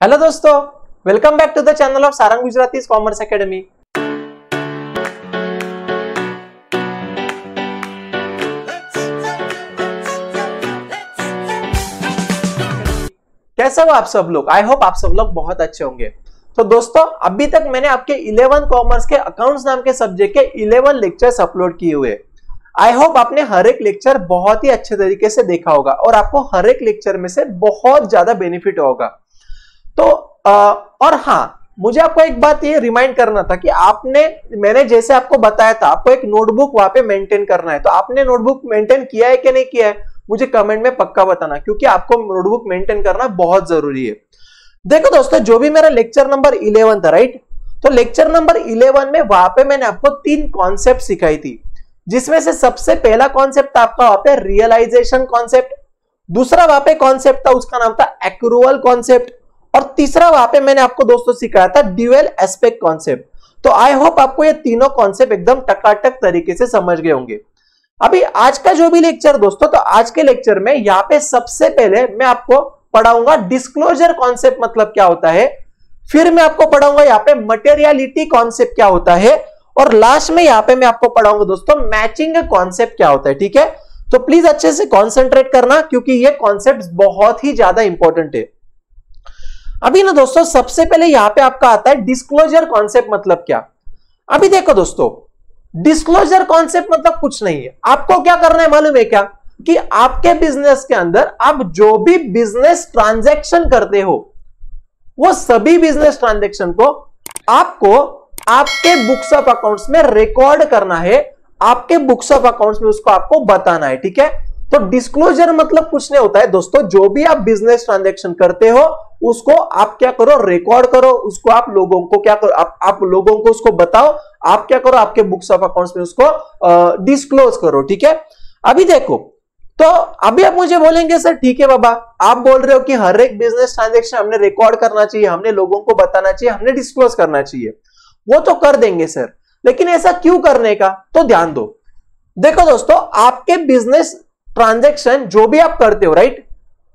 Hello दोस्तों, welcome back to the channel of Sarang Gujaratis commerce academy. कैसे हो आप सब लोग? आई होप आप सब लोग बहुत अच्छे होंगे। तो दोस्तों, अभी तक मैंने आपके 11 कॉमर्स के अकाउंट्स नाम के सब्जेक्ट के 11 लेक्चर्स अपलोड किए हुए। आई होप आपने हर एक लेक्चर बहुत ही अच्छे तरीके से देखा होगा और आपको हर एक लेक्चर में से बहुत ज्यादा बेनिफिट होगा। तो और हाँ, मुझे आपको एक बात ये रिमाइंड करना था कि मैंने जैसे आपको बताया था, आपको एक नोटबुक वहां पे मेंटेन करना है। तो आपने नोटबुक मेंटेन किया है कि नहीं किया है, मुझे कमेंट में पक्का बताना, क्योंकि आपको नोटबुक मेंटेन करना बहुत जरूरी है। देखो दोस्तों, जो भी मेरा लेक्चर नंबर 11 था, राइट, तो लेक्चर नंबर 11 में वहां पे मैंने आपको 3 कॉन्सेप्ट सिखाई थी, जिसमें से सबसे पहला कॉन्सेप्ट था आपका वहां पे रियलाइजेशन कॉन्सेप्ट, दूसरा वहां पे कॉन्सेप्ट था उसका नाम था एक्रूअल कॉन्सेप्ट, और तीसरा वहां पे मैंने आपको दोस्तों सिखाया था ड्यूअल एस्पेक्ट कॉन्सेप्ट। तो आई होप आपको ये तीनों कॉन्सेप्ट एकदम टकाटक तरीके से समझ गए होंगे। अभी आज का जो भी लेक्चर दोस्तों, तो आज के लेक्चर में यहाँ पे सबसे पहले मैं आपको पढ़ाऊंगा डिस्क्लोजर कॉन्सेप्ट मतलब क्या होता है, फिर मैं आपको पढ़ाऊंगा यहाँ पे मटेरियलिटी कॉन्सेप्ट क्या होता है, और लास्ट में यहाँ पे मैं आपको पढ़ाऊंगा दोस्तों मैचिंग कॉन्सेप्ट क्या होता है। ठीक है, तो प्लीज अच्छे से कॉन्सेंट्रेट करना, क्योंकि ये कॉन्सेप्ट बहुत ही ज्यादा इंपॉर्टेंट है। अभी ना दोस्तों, सबसे पहले यहां पे आपका आता है डिस्क्लोजर कॉन्सेप्ट मतलब क्या। अभी देखो दोस्तों, डिस्क्लोजर कॉन्सेप्ट मतलब कुछ नहीं है। आपको क्या करना है मालूम है क्या, कि आपके बिजनेस के अंदर आप जो भी बिजनेस ट्रांजैक्शन करते हो, वो सभी बिजनेस ट्रांजैक्शन को आपको आपके बुक्स ऑफ अकाउंट्स में रिकॉर्ड करना है, आपके बुक्स ऑफ अकाउंट्स में उसको आपको बताना है। ठीक है, तो डिस्क्लोजर मतलब कुछ नहीं होता है दोस्तों, जो भी आप बिजनेस ट्रांजैक्शन करते हो उसको आप क्या करो, रिकॉर्ड करो, उसको आप लोगों को क्या करो, आप लोगों को उसको बताओ, आप क्या करो, आपके बुक्स ऑफ अकाउंट्स में उसको डिस्क्लोज करो। ठीक है, अभी देखो, तो अभी आप मुझे बोलेंगे सर ठीक है बाबा, आप बोल रहे हो कि हर एक बिजनेस ट्रांजैक्शन हमने रिकॉर्ड करना चाहिए, हमने लोगों को बताना चाहिए, हमने डिस्क्लोज करना चाहिए। वो तो कर देंगे सर, लेकिन ऐसा क्यों करने का, तो ध्यान दो। देखो दोस्तों, आपके बिजनेस ट्रांजैक्शन जो भी आप करते हो, राइट,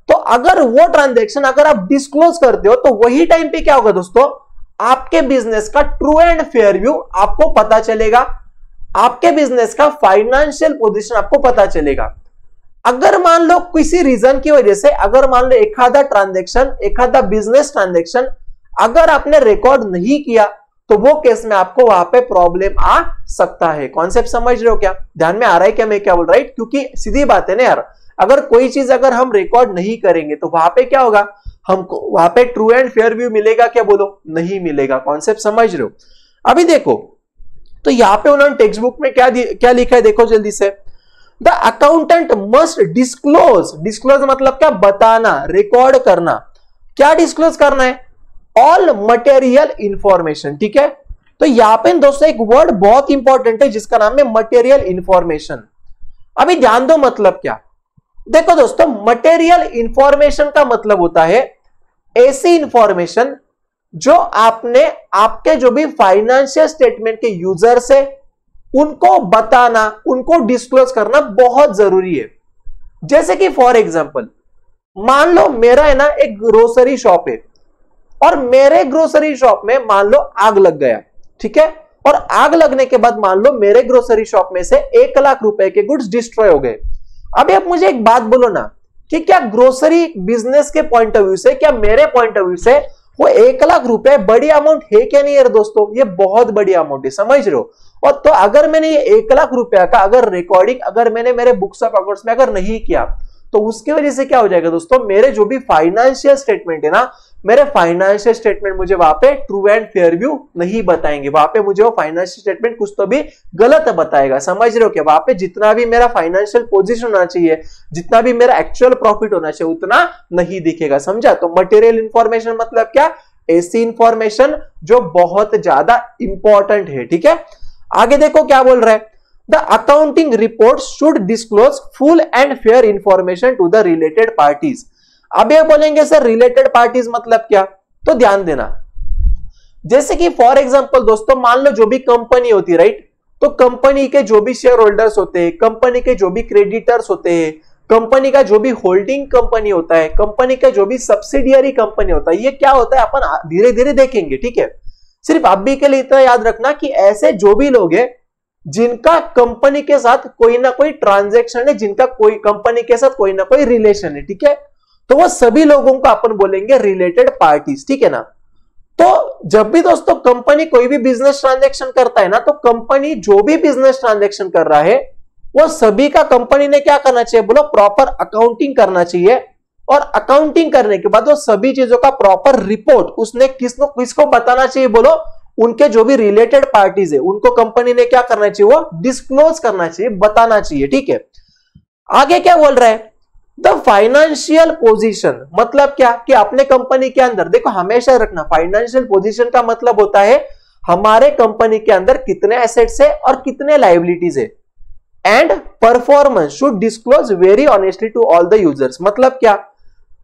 तो अगर वो ट्रांजैक्शन अगर आप डिस्क्लोज करते हो, तो वही टाइम पे क्या होगा दोस्तों, आपके बिजनेस का ट्रू एंड फेयर व्यू आपको पता चलेगा, आपके बिजनेस का फाइनेंशियल पोजीशन आपको पता चलेगा। अगर मान लो किसी रीजन की वजह से, अगर मान लो एक आधा ट्रांजैक्शन, एक आधा बिजनेस ट्रांजैक्शन अगर आपने रिकॉर्ड नहीं किया, तो वो केस में आपको वहां पे प्रॉब्लम आ सकता है। कॉन्सेप्ट समझ रहे हो क्या? ध्यान में आ रहा है क्या मैं क्या बोल रहा हूं? क्योंकि सीधी बात है ना यार, अगर कोई चीज अगर हम रिकॉर्ड नहीं करेंगे तो वहां पे क्या होगा, हमको वहां पे ट्रू एंड फेयर व्यू मिलेगा क्या? बोलो, नहीं मिलेगा। कॉन्सेप्ट समझ रहे हो? अभी देखो, तो यहां पे उन्होंने टेक्स्ट बुक में क्या लिखा है, देखो जल्दी से। The accountant must disclose, disclose मतलब क्या, बताना, रिकॉर्ड करना। क्या डिस्क्लोज करना है? All material information. ठीक है, तो यहां पे दोस्तों एक वर्ड बहुत इंपॉर्टेंट है जिसका नाम है मटेरियल इंफॉर्मेशन। अभी ध्यान दो, मतलब क्या, देखो दोस्तों, मटेरियल इंफॉर्मेशन का मतलब होता है ऐसी इंफॉर्मेशन जो आपने आपके जो भी फाइनेंशियल स्टेटमेंट के यूजर्स है उनको बताना, उनको डिस्क्लोज करना बहुत जरूरी है। जैसे कि फॉर एग्जांपल, मान लो मेरा है ना एक ग्रोसरी शॉप है, और मेरे ग्रोसरी शॉप में मान लो आग लग गया। ठीक है, और आग लगने के बाद मान लो मेरे ग्रोसरी शॉप में से 1 लाख रुपए के गुड्स डिस्ट्रॉय हो गए। अभी आप मुझे एक बात बोलो ना, कि क्या ग्रोसरी बिजनेस के पॉइंट ऑफ व्यू से, क्या मेरे पॉइंट ऑफ व्यू से वो 1 लाख रुपए बड़ी अमाउंट है क्या? नहीं यार दोस्तों, ये बहुत बड़ी अमाउंट है, समझ रहे हो? और तो अगर मैंने ये 1 लाख रुपया का अगर रिकॉर्डिंग अगर मैंने मेरे बुक्स ऑफ अकाउंट्स में अगर नहीं किया, तो उसकी वजह से क्या हो जाएगा दोस्तों, मेरे जो भी फाइनेंशियल स्टेटमेंट है ना, मेरे फाइनेंशियल स्टेटमेंट मुझे वहां पे ट्रू एंड फेयर व्यू नहीं बताएंगे। वहां पे मुझे वो फाइनेंशियल स्टेटमेंट कुछ तो भी गलत बताएगा, समझ रहे हो क्या? वहां पे जितना भी मेरा फाइनेंशियल पोजीशन होना चाहिए, जितना भी मेरा एक्चुअल प्रॉफिट होना चाहिए, उतना नहीं दिखेगा। समझा? तो मटेरियल इंफॉर्मेशन मतलब क्या, ऐसी इंफॉर्मेशन जो बहुत ज्यादा इंपॉर्टेंट है। ठीक है, आगे देखो क्या बोल रहा है, the accounting report should disclose full and fair information to the related parties. अब ये बोलेंगे सर रिलेटेड पार्टीज मतलब क्या, तो ध्यान देना। जैसे कि फॉर एग्जांपल दोस्तों, मान लो जो भी कंपनी होती है, राइट, तो कंपनी के जो भी शेयर होल्डर्स होते हैं, कंपनी के जो भी क्रेडिटर्स होते हैं, कंपनी का जो भी होल्डिंग कंपनी होता है, कंपनी का जो भी सब्सिडियरी कंपनी होता है, ये क्या होता है अपन धीरे धीरे देखेंगे, ठीक है। सिर्फ अभी के लिए इतना याद रखना कि ऐसे जो भी लोग हैं जिनका कंपनी के साथ कोई ना कोई ट्रांजैक्शन है, जिनका कोई कंपनी के साथ कोई ना कोई रिलेशन है, ठीक है, तो वो सभी लोगों को अपन बोलेंगे रिलेटेड पार्टीज, ठीक है ना। तो जब भी दोस्तों कंपनी कोई भी बिजनेस ट्रांजैक्शन करता है ना, तो कंपनी जो भी बिजनेस ट्रांजैक्शन कर रहा है वो सभी का कंपनी ने क्या करना चाहिए बोलो, प्रॉपर अकाउंटिंग करना चाहिए। और अकाउंटिंग करने के बाद वो सभी चीजों का प्रॉपर रिपोर्ट उसने किसको बताना चाहिए बोलो, उनके जो भी रिलेटेड पार्टीज है उनको कंपनी ने क्या करना चाहिए, वो डिस्क्लोज करना चाहिए, बताना चाहिए, ठीक है। आगे क्या बोल रहा है, द फाइनेंशियल पोजीशन, मतलब क्या कि अपने कंपनी के अंदर देखो हमेशा रखना, फाइनेंशियल पोजीशन का मतलब होता है हमारे कंपनी के अंदर कितने एसेट्स है और कितने लायबिलिटीज है। And performance should disclose very honestly to all the users, मतलब क्या,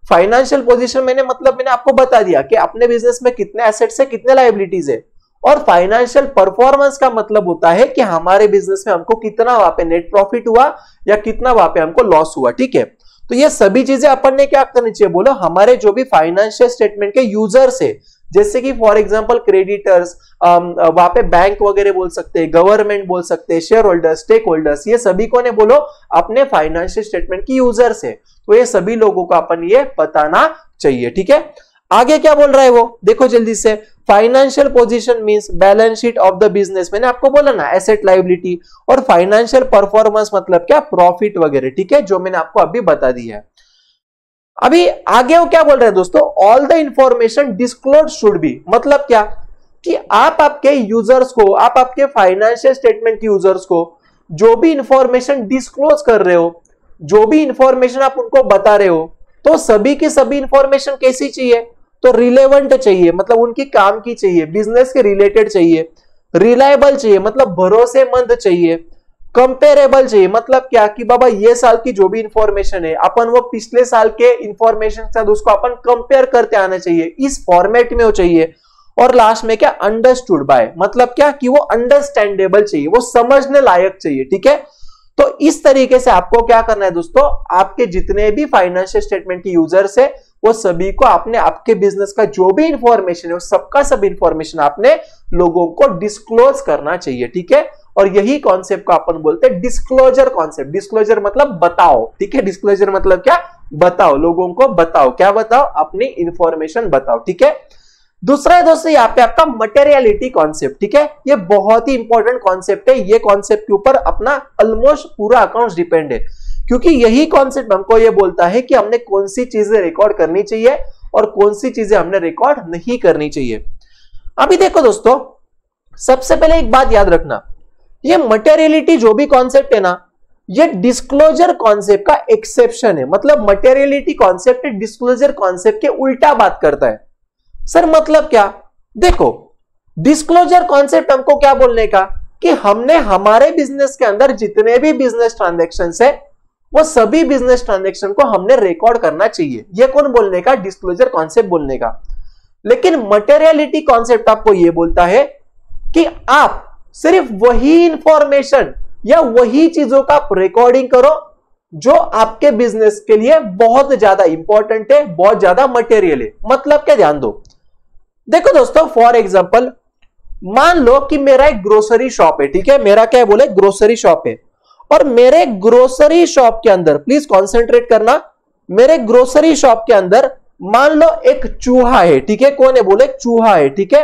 फाइनेंशियल पोजीशन मैंने आपको बता दिया कि अपने बिजनेस में कितने एसेट्स है, कितने लायबिलिटीज है। और फाइनेंशियल परफॉर्मेंस का मतलब होता है कि हमारे बिजनेस में हमको कितना वहां पे नेट प्रॉफिट हुआ या कितना वहां पे हमको लॉस हुआ, ठीक है। तो ये सभी चीजें अपन ने क्या करनी चाहिए बोलो, हमारे जो भी फाइनेंशियल स्टेटमेंट के यूजर्स है, जैसे कि फॉर एग्जांपल क्रेडिटर्स, वहां पे बैंक वगैरह बोल सकते हैं, गवर्नमेंट बोल सकते हैं, शेयर होल्डर्स, स्टेक होल्डर्स, ये सभी को ने बोलो अपने फाइनेंशियल स्टेटमेंट की यूजर्स है, तो ये सभी लोगों को अपन ये बताना चाहिए, ठीक है। आगे क्या बोल रहा है वो देखो जल्दी से, financial position means balance sheet of the business, मैंने आपको बोला ना एसेट लायबिलिटी, और फाइनेंशियल परफॉर्मेंस मतलब क्या, प्रॉफिट वगैरह, ठीक है, जो मैंने आपको अभी बता दिया है। अभी आगे वो क्या बोल रहे हैं दोस्तों, all the information disclose should be, मतलब क्या कि आप आपके यूजर्स को, आप आपके फाइनेंशियल स्टेटमेंट के यूजर्स को जो भी इंफॉर्मेशन डिस्क्लोज कर रहे हो, जो भी इंफॉर्मेशन आप उनको बता रहे हो, तो सभी की सभी इंफॉर्मेशन कैसी चाहिए, तो रिलेवेंट चाहिए, मतलब उनकी काम की चाहिए, बिजनेस के रिलेटेड चाहिए, रिलायबल चाहिए मतलब भरोसेमंद चाहिए, कंपेरेबल चाहिए, मतलब क्या कि बाबा ये साल की जो भी इंफॉर्मेशन है अपन वो पिछले साल के इंफॉर्मेशन के साथ उसको अपन कंपेयर करते आना चाहिए, इस फॉर्मेट में वो चाहिए। और लास्ट में क्या, अंडरस्टूड बाय, मतलब क्या कि वो अंडरस्टैंडेबल चाहिए, वो समझने लायक चाहिए, ठीक है। तो इस तरीके से आपको क्या करना है दोस्तों, आपके जितने भी फाइनेंशियल स्टेटमेंट के यूजर्स है वो सभी को आपने आपके बिजनेस का जो भी इंफॉर्मेशन है वो सबका सब इंफॉर्मेशन आपने लोगों को डिस्क्लोज करना चाहिए, ठीक है। और यही कॉन्सेप्ट को अपन बोलते हैं डिस्क्लोजर कॉन्सेप्ट। डिस्क्लोजर मतलब बताओ, ठीक है, डिस्क्लोजर मतलब क्या, बताओ, लोगों को बताओ, क्या बताओ, अपनी इंफॉर्मेशन बताओ, ठीक है। दूसरा है दोस्तों यहाँ पे आपका मटेरियलिटी कॉन्सेप्ट, ठीक है, ये बहुत ही इंपॉर्टेंट कॉन्सेप्ट है, ये कॉन्सेप्ट के ऊपर अपना ऑलमोस्ट पूरा अकाउंट्स डिपेंड है, क्योंकि यही कॉन्सेप्ट हमको ये बोलता है कि हमने कौन सी चीजें रिकॉर्ड करनी चाहिए और कौन सी चीजें हमने रिकॉर्ड नहीं करनी चाहिए। अभी देखो दोस्तों, सबसे पहले एक बात याद रखना, ये मटेरियलिटी जो भी कॉन्सेप्ट है ना, ये डिस्क्लोजर कॉन्सेप्ट का एक्सेप्शन है, मतलब मटेरियलिटी कॉन्सेप्ट डिस्क्लोजर कॉन्सेप्ट के उल्टा बात करता है। सर मतलब क्या, देखो डिस्क्लोजर कॉन्सेप्ट हमको क्या बोलने का कि हमने हमारे बिजनेस के अंदर जितने भी बिजनेस ट्रांजैक्शंस है वो सभी बिजनेस ट्रांजैक्शन को हमने रिकॉर्ड करना चाहिए, ये कौन बोलने का, डिस्क्लोजर कॉन्सेप्ट बोलने का। लेकिन मटेरियलिटी कॉन्सेप्ट आपको ये बोलता है कि आप सिर्फ वही इंफॉर्मेशन या वही चीजों का रिकॉर्डिंग करो जो आपके बिजनेस के लिए बहुत ज्यादा इंपॉर्टेंट है, बहुत ज्यादा मटेरियल है। मतलब क्या, ध्यान दो, देखो दोस्तों फॉर एग्जांपल मान लो कि मेरा एक ग्रोसरी शॉप है, ठीक है, मेरा क्या है बोले, ग्रोसरी शॉप है, और मेरे ग्रोसरी शॉप के अंदर प्लीज कॉन्सेंट्रेट करना, मेरे ग्रोसरी शॉप के अंदर मान लो एक चूहा है, ठीक है, कौन है बोले, चूहा है, ठीक है।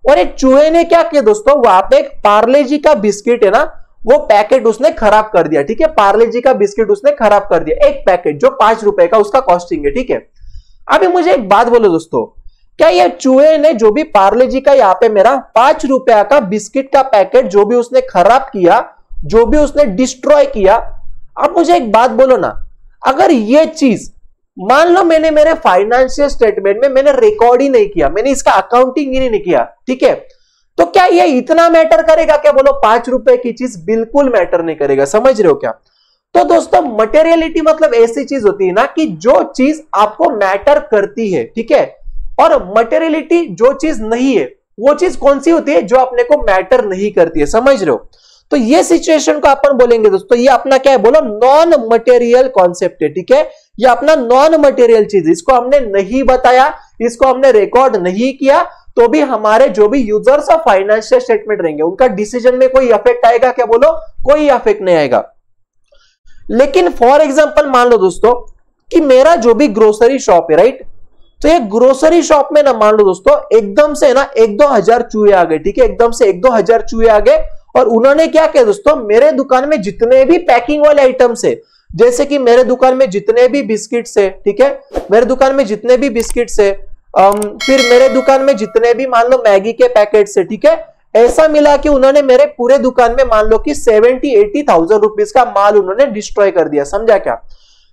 और एक चूहे ने क्या किया दोस्तों, वहां पे एक पार्ले जी का बिस्किट है ना, वो पैकेट उसने खराब कर दिया, ठीक है, पार्ले जी का बिस्किट उसने खराब कर दिया, एक पैकेट जो 5 रुपए का उसका कॉस्टिंग है, ठीक है। अभी मुझे एक बात बोलो दोस्तों, क्या ये चूहे ने जो भी पार्ले जी का यहाँ पे मेरा 5 रुपया का बिस्किट का पैकेट जो भी उसने खराब किया, जो भी उसने डिस्ट्रॉय किया, अब मुझे एक बात बोलो ना, अगर ये चीज मान लो मैंने मेरे फाइनेंशियल स्टेटमेंट में मैंने रिकॉर्ड ही नहीं किया, मैंने इसका अकाउंटिंग ही नहीं किया, ठीक है, तो क्या ये इतना मैटर करेगा क्या, बोलो 5 रुपए की चीज बिल्कुल मैटर नहीं करेगा, समझ रहे हो क्या। तो दोस्तों मटेरियलिटी मतलब ऐसी चीज होती है ना कि जो चीज आपको मैटर करती है, ठीक है, और मटेरियलिटी जो चीज नहीं है वो चीज कौन सी होती है, जो अपने को मैटर नहीं करती है, समझ रहे हो। तो ये सिचुएशन को अपन बोलेंगे दोस्तों, ये अपना क्या है बोलो, नॉन मटेरियल कॉन्सेप्ट है, ठीक है। ये अपना नॉन मटेरियल चीज, इसको हमने नहीं बताया, इसको हमने रिकॉर्ड नहीं किया, तो भी हमारे जो भी यूजर्स ऑफ फाइनेंशियल स्टेटमेंट रहेंगे उनका डिसीजन में कोई इफेक्ट आएगा क्या बोलो, कोई इफेक्ट नहीं आएगा। लेकिन फॉर एग्जांपल मान लो दोस्तों कि मेरा जो भी ग्रोसरी शॉप है, राइट, तो ये ग्रोसरी शॉप में ना मान लो दोस्तों एकदम से ना 1-2 हजार चूहे आ गए, ठीक है, एकदम से 1-2 हजार चूहे आ गए, और उन्होंने क्या किया दोस्तों, मेरे दुकान में जितने भी पैकिंग वाले आइटम्स है, जैसे कि मेरे दुकान में जितने भी बिस्किट्स है, ठीक है, मेरे दुकान में जितने भी बिस्किट्स है, फिर मेरे दुकान में जितने भी मान लो मैगी के पैकेट्स है, ठीक है, ऐसा मिला कि उन्होंने मेरे पूरे दुकान में मान लो कि 70-80,000 रुपीज का माल उन्होंने डिस्ट्रॉय कर दिया, समझा क्या।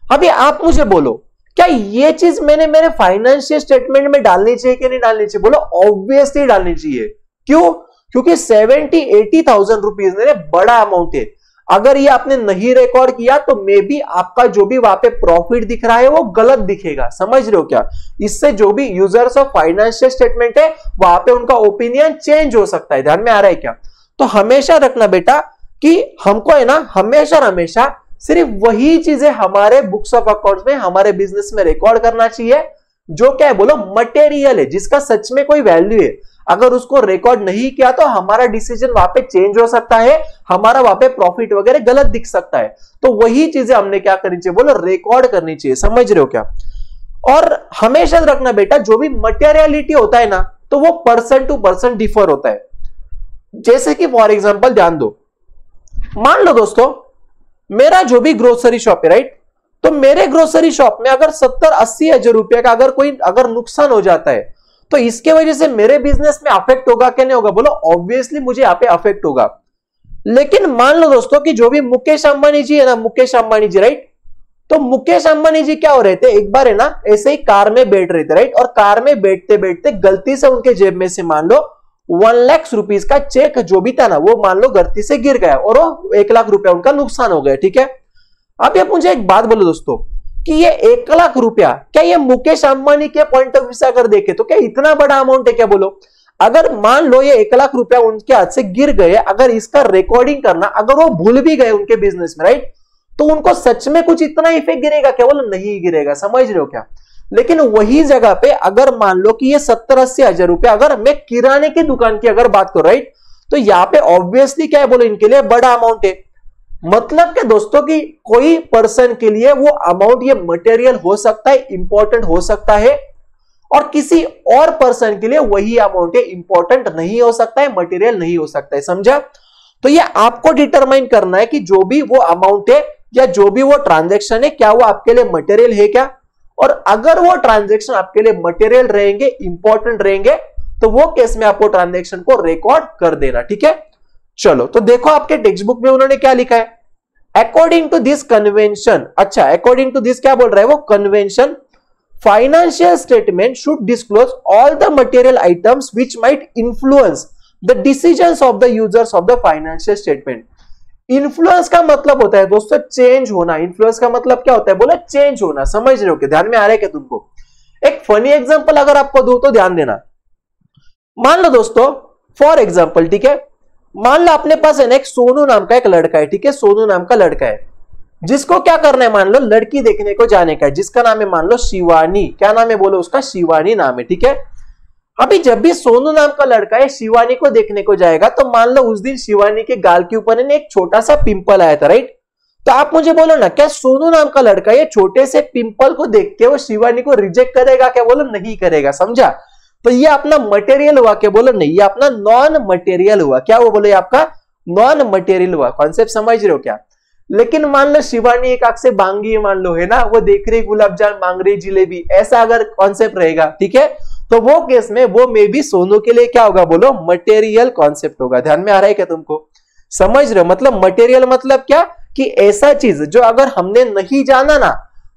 अभी आप मुझे बोलो क्या ये चीज मैंने मेरे फाइनेंशियल स्टेटमेंट में डालनी चाहिए कि नहीं डालनी चाहिए, बोलो ऑब्वियसली डालनी चाहिए। क्यों? क्योंकि 70-80,000 रुपीज मेरे बड़ा अमाउंट है। अगर ये आपने नहीं रिकॉर्ड किया तो मे बी आपका जो भी वहां पे प्रॉफिट दिख रहा है वो गलत दिखेगा, समझ रहे हो क्या। इससे जो भी यूजर्स ऑफ फाइनेंशियल स्टेटमेंट है वहां पे उनका ओपिनियन चेंज हो सकता है, ध्यान में आ रहा है क्या। तो हमेशा रखना बेटा कि हमको है ना हमेशा सिर्फ वही चीजें हमारे बुक्स ऑफ अकाउंट्स में, हमारे बिजनेस में रिकॉर्ड करना चाहिए जो क्या है बोलो मटेरियल है, जिसका सच में कोई वैल्यू है। अगर उसको रिकॉर्ड नहीं किया तो हमारा डिसीजन वहां पे चेंज हो सकता है, हमारा वहां पे प्रॉफिट वगैरह गलत दिख सकता है। तो वही चीजें हमने क्या करनी चाहिए बोलो, रिकॉर्ड करनी चाहिए, समझ रहे हो क्या। और हमेशा रखना बेटा जो भी मटेरियलिटी होता है ना तो वो पर्सन टू पर्सन डिफर होता है। जैसे कि फॉर एग्जांपल ध्यान दो, मान लो दोस्तों मेरा जो भी ग्रोसरी शॉप है, राइट, तो मेरे ग्रोसरी शॉप में अगर 70-80 हजार रुपए का अगर नुकसान हो जाता है तो इसके वजह से मेरे बिजनेस में अफेक्ट होगा क्या नहीं होगा बोलो, ऑब्वियसली मुझे यहाँ पे अफेक्ट होगा। लेकिन मान लो दोस्तों कि जो भी मुकेश अंबानी जी है ना, मुकेश अंबानी जी, राइट, तो मुकेश अंबानी जी क्या हो रहे थे, एक बार है ना ऐसे ही कार में बैठ रहे थे, राइट, और कार में बैठते बैठते गलती से उनके जेब में से मान लो 1 लाख रुपीज का चेक जो भी था ना वो मान लो गलती से गिर गया और वो 1 लाख रुपया उनका नुकसान हो गया, ठीक है। अब ये मुझे एक बात बोलो दोस्तों कि ये 1 लाख रुपया क्या ये मुकेश अंबानी के पॉइंट ऑफ व्यू से अगर देखे तो क्या इतना बड़ा अमाउंट है क्या बोलो। अगर मान लो ये 1 लाख रुपया उनके हाथ से गिर गए, अगर इसका रिकॉर्डिंग करना अगर वो भूल भी गए उनके बिजनेस में, राइट, तो उनको सच में कुछ इतना इफेक्ट गिरेगा क्या बोलो, नहीं गिरेगा, समझ रहे हो क्या। लेकिन वही जगह पे अगर मान लो कि ये 70-80 हजार रुपया, अगर मैं किराने की दुकान की अगर बात करूं, राइट, तो यहाँ पे ऑब्वियसली क्या है बोलो इनके लिए बड़ा अमाउंट है। मतलब कि दोस्तों कि कोई पर्सन के लिए वो अमाउंट ये मटेरियल हो सकता है, इंपॉर्टेंट हो सकता है, और किसी और पर्सन के लिए वही अमाउंट है इंपॉर्टेंट नहीं हो सकता है, मटेरियल नहीं हो सकता है, समझा। तो ये आपको डिटरमाइन करना है कि जो भी वो अमाउंट है या जो भी वो ट्रांजेक्शन है क्या वो आपके लिए मटेरियल है क्या, और अगर वो ट्रांजेक्शन आपके लिए मटेरियल रहेंगे, इंपॉर्टेंट रहेंगे, तो वो केस में आपको ट्रांजेक्शन को रिकॉर्ड कर देना, ठीक है। चलो तो देखो आपके टेक्स्ट बुक में उन्होंने क्या लिखा है, अकॉर्डिंग टू दिस कन्वेंशन। अच्छा, अकॉर्डिंग टू दिस क्या बोल रहा है वो convention, financial statement should disclose all the material items which might influence the decisions of the users of the financial statement. Influence का मतलब होता है दोस्तों चेंज होना। इन्फ्लुएंस का मतलब क्या होता है बोलो, चेंज होना, समझ रहे हो क्या, ध्यान में आ रहा है क्या तुमको। एक फनी एग्जांपल अगर आपको दूं तो ध्यान देना। मान लो दोस्तों फॉर एग्जांपल, ठीक है, मान लो अपने पास है ना एक सोनू नाम का एक लड़का है, ठीक है, सोनू नाम का लड़का है जिसको क्या करना है मान लो लड़की देखने को जाने का है, जिसका नाम है मान लो शिवानी। क्या नाम है बोलो उसका, शिवानी नाम है, ठीक है। अभी जब भी सोनू नाम का लड़का है शिवानी को देखने को जाएगा तो मान लो उस दिन शिवानी के गाल के ऊपर एक छोटा सा पिंपल आया था, राइट। तो आप मुझे बोलो ना क्या सोनू नाम का लड़का ये छोटे से पिंपल को देख के वो शिवानी को रिजेक्ट करेगा क्या बोलो, नहीं करेगा, समझा। तो ये अपना मटेरियल हुआ क्या बोलो, नहीं, ये अपना नॉन मटेरियल हुआ। क्या वो बोलो, ये आपका नॉन मटेरियल हुआ। कॉन्सेप्ट समझ रहे हो क्या। लेकिन मान लो शिवानी एक आंख से बांगी मान लो है ना, वो देख रही गुलाब जामुन, मांग रही जिलेबी, ऐसा अगर कॉन्सेप्ट रहेगा, ठीक है, तो वो केस में वो मे बी सोनू के लिए क्या होगा बोलो, मटेरियल कॉन्सेप्ट होगा। ध्यान में आ रहा है क्या तुमको, समझ रहे हो। मतलब मटेरियल मतलब क्या कि ऐसा चीज जो अगर हमने नहीं जाना ना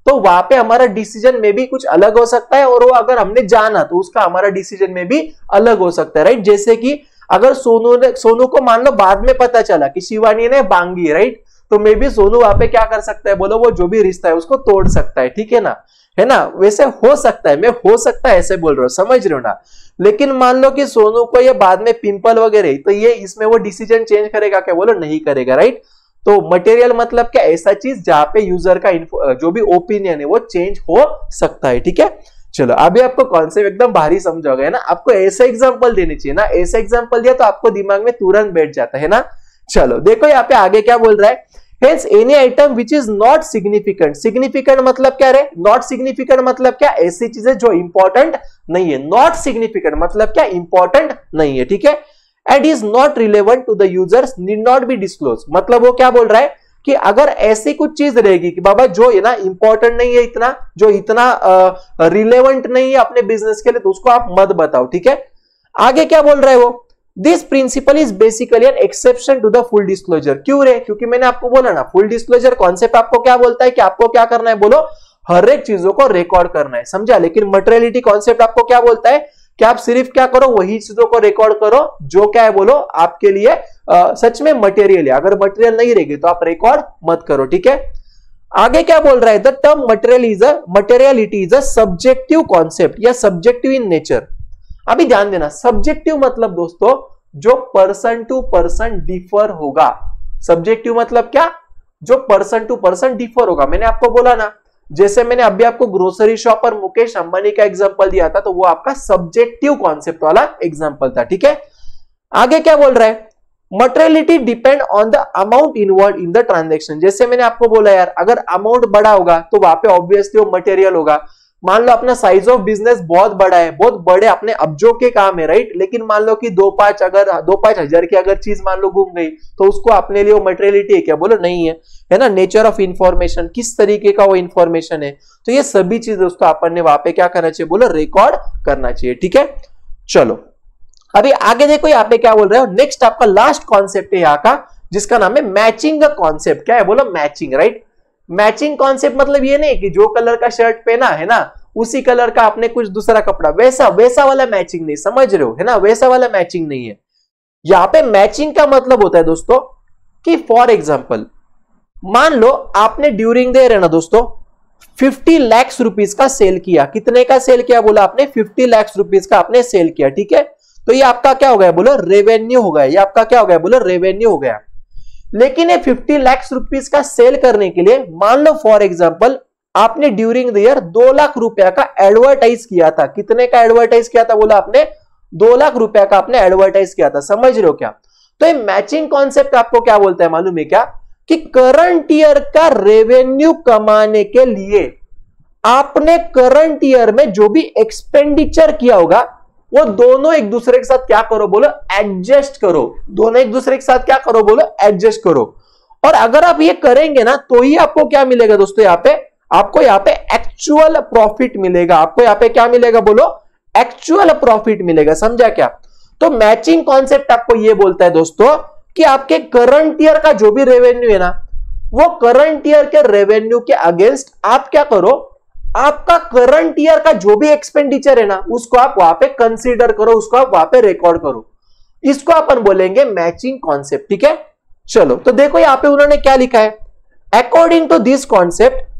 तो वहां पे हमारा डिसीजन में भी कुछ अलग हो सकता है, और वो अगर हमने जाना तो उसका हमारा डिसीजन में भी अलग हो सकता है, राइट। जैसे कि अगर सोनू को मान लो बाद में पता चला कि शिवानी ने बांगी, राइट, तो मे बी सोनू वहां पे क्या कर सकता है बोलो, वो जो भी रिश्ता है उसको तोड़ सकता है, ठीक है ना। है ना, वैसे हो सकता है, मैं हो सकता है ऐसे बोल रहा हूं, समझ रहे हो ना। लेकिन मान लो कि सोनू को ये बाद में पिंपल वगैरह, तो ये इसमें वो डिसीजन चेंज करेगा क्या, बोलो नहीं करेगा, राइट। तो मटेरियल मतलब क्या, ऐसा चीज जहां पे यूजर का जो भी ओपिनियन है वो चेंज हो सकता है, ठीक है। चलो अभी आपको कॉन्सेप्ट एकदम भारी समझ गया ना, आपको ऐसा एग्जांपल देनी चाहिए ना, ऐसा एग्जांपल दिया तो आपको दिमाग में तुरंत बैठ जाता है ना। चलो देखो यहाँ पे आगे क्या बोल रहा है, Hence any item which is not significant, significant मतलब क्या रे, not significant मतलब क्या, ऐसी चीजें जो इंपॉर्टेंट नहीं है, not significant मतलब क्या, इंपॉर्टेंट नहीं है, ठीक है। And is not relevant to the users need not be disclosed, मतलब वो क्या बोल रहा है कि अगर ऐसी कुछ चीज रहेगी कि बाबा जो है ना इंपॉर्टेंट नहीं है इतना, जो इतना रिलेवेंट नहीं है अपने बिजनेस के लिए, तो उसको आप मत बताओ, ठीक है। आगे क्या बोल रहा है वो, this principle is basically an exception to the full disclosure. क्यों रे, क्योंकि मैंने आपको बोला ना फुल डिस्क्लोजर कॉन्सेप्ट आपको क्या बोलता है कि आपको क्या करना है, बोलो हर एक चीजों को रिकॉर्ड करना है, समझा। लेकिन मटेरियलिटी कॉन्सेप्ट आपको क्या बोलता है कि आप सिर्फ क्या करो, वही चीजों को रिकॉर्ड करो जो क्या है, बोलो आपके लिए सच में मटेरियल है। अगर मटेरियल नहीं रहेगी तो आप रिकॉर्ड मत करो, ठीक है। आगे क्या बोल रहा है, the term materiality is a subjective concept या सब्जेक्टिव इन नेचर। अभी ध्यान देना, सब्जेक्टिव मतलब दोस्तों जो पर्सन टू पर्सन डिफर होगा। सब्जेक्टिव मतलब क्या, जो पर्सन टू पर्सन डिफर होगा। मैंने आपको बोला ना, जैसे मैंने अभी आपको ग्रोसरी शॉप और मुकेश अंबानी का एग्जांपल दिया था, तो वो आपका सब्जेक्टिव कॉन्सेप्ट वाला एग्जांपल था, ठीक है। आगे क्या बोल रहा है, materiality depend on the amount involve in the transaction. जैसे मैंने आपको बोला यार, अगर अमाउंट बड़ा होगा तो वहां पे ऑब्वियसली वो मटेरियल होगा। मान लो अपना साइज ऑफ बिजनेस बहुत बड़ा है, बहुत बड़े अपने अब्जों के काम है, राइट। लेकिन मान लो कि 2-5 हजार की अगर चीज मान लो घूम गई, तो उसको अपने लिए वो मटेरियलिटी है क्या, बोलो नहीं है ना। नेचर ऑफ इंफॉर्मेशन, किस तरीके का वो इंफॉर्मेशन है, तो ये सभी चीजें उसको अपन ने वहां पे क्या करना चाहिए, बोलो रिकॉर्ड करना चाहिए, ठीक है। चलो अभी आगे देखो यहाँ पे क्या बोल रहे हो, नेक्स्ट आपका लास्ट कॉन्सेप्ट है यहाँ का, जिसका नाम है मैचिंग कॉन्सेप्ट। क्या है, बोलो मैचिंग, राइट। मैचिंग कॉन्सेप्ट मतलब ये नहीं कि जो कलर का शर्ट पहना है ना उसी कलर का आपने कुछ दूसरा कपड़ा, वैसा वाला मैचिंग नहीं, समझ रहे हो, है ना, वैसा वाला मैचिंग नहीं है। यहां पे मैचिंग का मतलब होता है दोस्तों कि फॉर एग्जांपल मान लो आपने ड्यूरिंग द ईयर है ना दोस्तों 50 लाख रुपीस का सेल किया। कितने का सेल किया, बोला आपने 50 लाख रुपीस का आपने सेल किया, ठीक है। तो ये आपका क्या हो गया, बोलो रेवेन्यू हो गया। ये आपका क्या हो गया, बोलो रेवेन्यू हो गया। लेकिन ये 50 लाख रुपीस का सेल करने के लिए मान लो फॉर एग्जांपल आपने ड्यूरिंग द ईयर 2 लाख रुपया का एडवर्टाइज किया था। कितने का एडवर्टाइज किया था, बोला आपने 2 लाख रुपया का आपने एडवर्टाइज किया था, समझ रहे हो क्या। तो ये मैचिंग कॉन्सेप्ट आपको क्या बोलता है मालूम है क्या, कि करंट ईयर का रेवेन्यू कमाने के लिए आपने करंट ईयर में जो भी एक्सपेंडिचर किया होगा वो दोनों एक दूसरे के साथ क्या करो, बोलो एडजस्ट करो। दोनों एक दूसरे के साथ क्या करो, बोलो एडजस्ट करो। और अगर आप ये करेंगे ना तो ही आपको क्या मिलेगा दोस्तों, यहाँ पे आपको यहाँ पे एक्चुअल प्रॉफिट मिलेगा। आपको यहाँ पे क्या मिलेगा, बोलो एक्चुअल प्रॉफिट मिलेगा, समझा क्या। तो मैचिंग कॉन्सेप्ट आपको ये बोलता है दोस्तों कि आपके करंट ईयर का जो भी रेवेन्यू है ना, वो करंट ईयर के रेवेन्यू के अगेंस्ट आप क्या करो, आपका करंट ईयर का जो भी एक्सपेंडिचर है ना उसको आप वहां पे कंसीडर करो, उसको आप वहां पे रिकॉर्ड करो। इसको अपन बोलेंगे मैचिंग कॉन्सेप्ट, ठीक है। चलो तो देखो यहाँ पे उन्होंने क्या लिखा है, according to this concept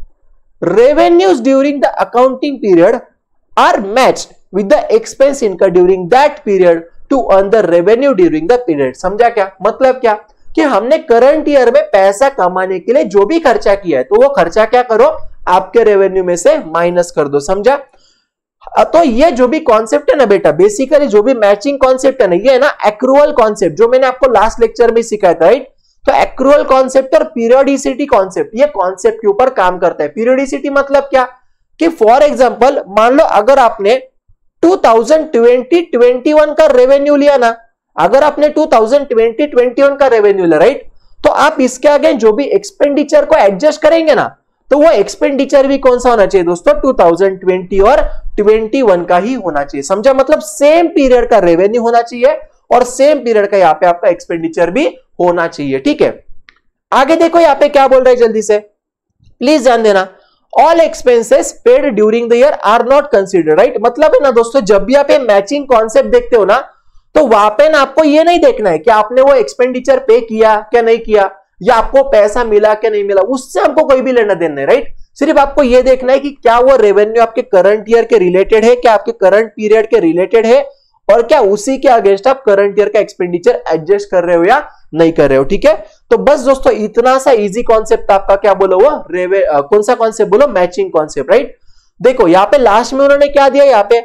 revenues during the accounting period are matched with the expense incurred during that period to earn the revenue during the period। समझा क्या, मतलब क्या कि हमने करंट ईयर में पैसा कमाने के लिए जो भी खर्चा किया है तो वो खर्चा क्या करो, आपके रेवेन्यू में से माइनस कर दो, समझा। तो ये जो भी कॉन्सेप्ट है ना बेटा, बेसिकली जो भी मैचिंग कॉन्सेप्ट है ना, ये है ना एक्रूअल कॉन्सेप्ट, जो मैंने आपको लास्ट लेक्चर में सिखाया था, राइट। तो एक्रूअल कॉन्सेप्ट और पीरियोडिसिटी कॉन्सेप्ट, ये कॉन्सेप्ट के ऊपर काम करता है। पीरियोडिसिटी मतलब क्या कि फॉर एग्जांपल मान लो अगर आपने 2020-21 का रेवेन्यू लिया ना, अगर आपने 2020-21 का रेवेन्यू लिया, राइट, तो आप इसके आगे जो भी एक्सपेंडिचर को एडजस्ट करेंगे ना, तो वो एक्सपेंडिचर भी कौन सा होना चाहिए दोस्तों, 2020 और 21 का ही होना चाहिए, समझा। मतलब सेम पीरियड का रेवेन्यू होना चाहिए और सेम पीरियड का यहाँ पे आपका एक्सपेंडिचर भी होना चाहिए, ठीक है। आगे देखो यहाँ पे क्या बोल रहे हैं जल्दी से, प्लीज ध्यान देना। All expenses paid during the year are not considered, right. मतलब है ना दोस्तों, जब भी आप मैचिंग कॉन्सेप्ट देखते हो ना, तो वहां पे ना आपको ये नहीं देखना है कि आपने वो एक्सपेंडिचर पे किया क्या नहीं किया, या आपको पैसा मिला क्या नहीं मिला, उससे हमको कोई भी लेना देना है, राइट। सिर्फ आपको यह देखना है कि क्या वो रेवेन्यू आपके करंट ईयर के रिलेटेड है, क्या आपके करंट पीरियड के रिलेटेड है, और क्या उसी के अगेंस्ट आप करंट ईयर का एक्सपेंडिचर एडजस्ट कर रहे हो या नहीं कर रहे हो। ठीक है, तो बस दोस्तों इतना सा इजी कॉन्सेप्ट आपका क्या बोलो वो कौन सा कॉन्सेप्ट बोलो, मैचिंग कॉन्सेप्ट, राइट। देखो यहाँ पे लास्ट में उन्होंने क्या दिया, यहाँ पे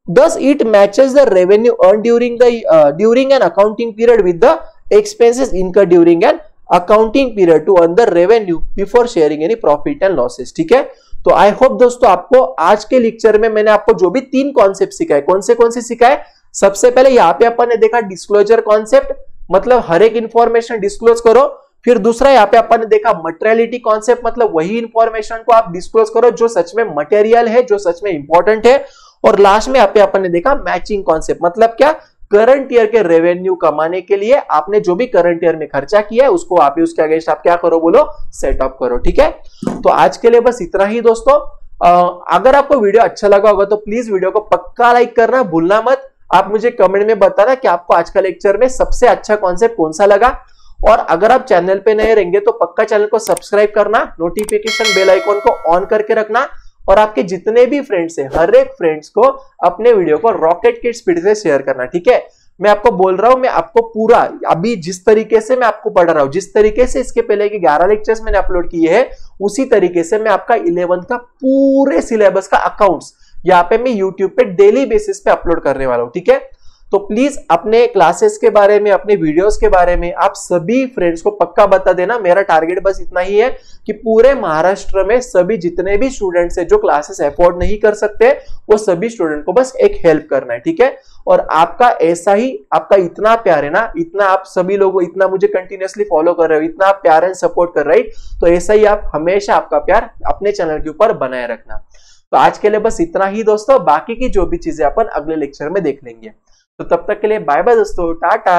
thus it matches the revenue earned during an accounting period with the expenses incurred during an accounting period to earn the revenue before sharing any profit and losses। ठीक है, तो आई होप दोस्तों आपको आज के लेक्चर में मैंने आपको जो भी 3 कॉन्सेप्ट सिखाए, कौन से सिखाए। सबसे पहले यहाँ पे अपन ने देखा डिस्क्लोजर कॉन्सेप्ट, मतलब हर एक इंफॉर्मेशन डिस्क्लोज करो। फिर दूसरा यहाँ पे अपन ने देखा मटेरियलिटी कॉन्सेप्ट, मतलब वही इंफॉर्मेशन को आप डिस्क्लोज करो जो सच में मटेरियल है, जो सच में इंपॉर्टेंट है। और लास्ट में यहाँ पे अपन ने देखा मैचिंग कॉन्सेप्ट, मतलब क्या, करंट ईयर के रेवेन्यू कमाने के लिए आपने जो भी करंट ईयर में खर्चा किया है उसको आप उसके अगेंस्ट आप क्या करो बोलो, सेटअप करो। ठीक है, तो आज के लिए बस इतना ही दोस्तों। अगर आपको वीडियो अच्छा लगा होगा तो प्लीज वीडियो को पक्का लाइक करना भूलना मत। आप मुझे कमेंट में बताना कि आपको आज का लेक्चर में सबसे अच्छा कॉन्सेप्ट कौन सा लगा। और अगर आप चैनल पे नए रहेंगे तो पक्का चैनल को सब्सक्राइब करना, नोटिफिकेशन बेल आइकॉन को ऑन करके रखना, और आपके जितने भी फ्रेंड्स हैं हर एक फ्रेंड्स को अपने वीडियो को रॉकेट की स्पीड से शेयर करना। ठीक है, मैं आपको बोल रहा हूं, मैं आपको पूरा अभी जिस तरीके से मैं आपको पढ़ा रहा हूं, जिस तरीके से इसके पहले के 11 लेक्चर्स मैंने अपलोड किए हैं, उसी तरीके से मैं आपका 11th का पूरे सिलेबस का अकाउंट्स यहाँ पे मैं यूट्यूब पे डेली बेसिस पे अपलोड करने वाला हूं। ठीक है, तो प्लीज अपने क्लासेस के बारे में, अपने वीडियोस के बारे में आप सभी फ्रेंड्स को पक्का बता देना। मेरा टारगेट बस इतना ही है कि पूरे महाराष्ट्र में सभी जितने भी स्टूडेंट्स हैं जो क्लासेस अफोर्ड नहीं कर सकते, वो सभी स्टूडेंट को बस एक हेल्प करना है। ठीक है, और आपका ऐसा ही, आपका इतना प्यार है ना, इतना आप सभी लोग इतना मुझे कंटिन्यूअसली फॉलो कर रहे हो, इतना आप प्यार एंड सपोर्ट कर रहे हो, तो ऐसा ही आप हमेशा आपका प्यार अपने चैनल के ऊपर बनाए रखना। तो आज के लिए बस इतना ही दोस्तों, बाकी की जो भी चीजें अपन अगले लेक्चर में देख लेंगे। तो तब तक के लिए बाय बाय दोस्तों, टाटा।